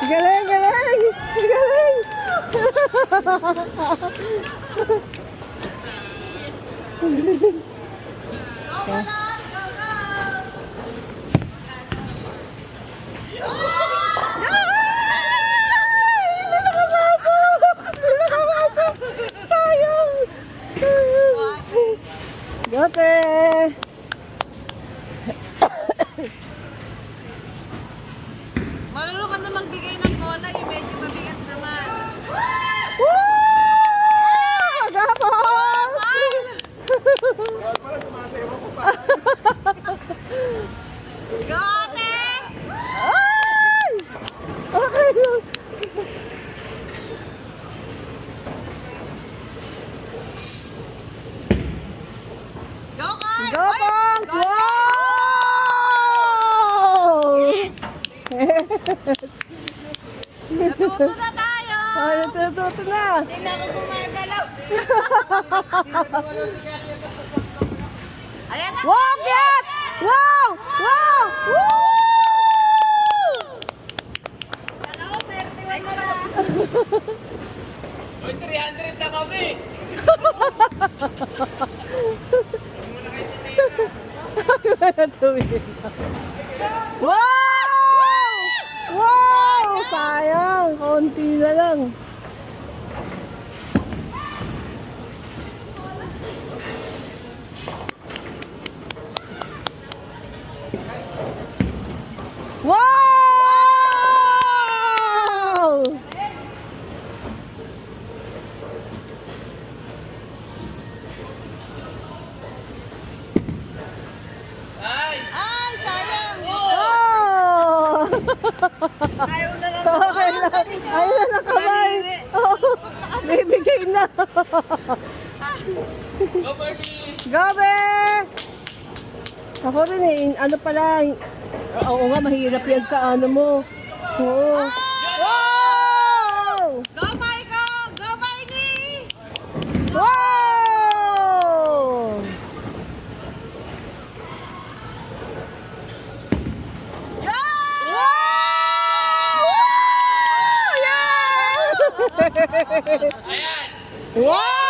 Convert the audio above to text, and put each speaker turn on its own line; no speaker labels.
Galing, galing! Galing! Gote!
Marunong ka na magbigay ng bola, yung medyo mabigat naman.
Woo! Gapon!
Gote!
Ay! Okay lang.
Go, Carl!
Gapon!
Ay,
Wow!
natuto na tayo!
Ay, natututo na.
Hindi na ako gumagalaw. Ayan na!
Wow, Piat! Wow! Wow! Woo!
Yan ako, 31 na lang.
Uy, 300 na kami!
Wow! Wow! Sayang! Konti na lang. Wow!
Nice!
Ay, sayang!
Oh!
Ayaw na lang.
Okay na. Ayun na nakamay. Oh, bibigay na.
Go, Bernie!
Gabi! Ako rin eh, ano pala, oo nga, mahirap yan sa ano mo. Oo. Wow!
Go, Michael! Go, Mikey!
Wow! Wow! Yeah!
Ayan!
Wow!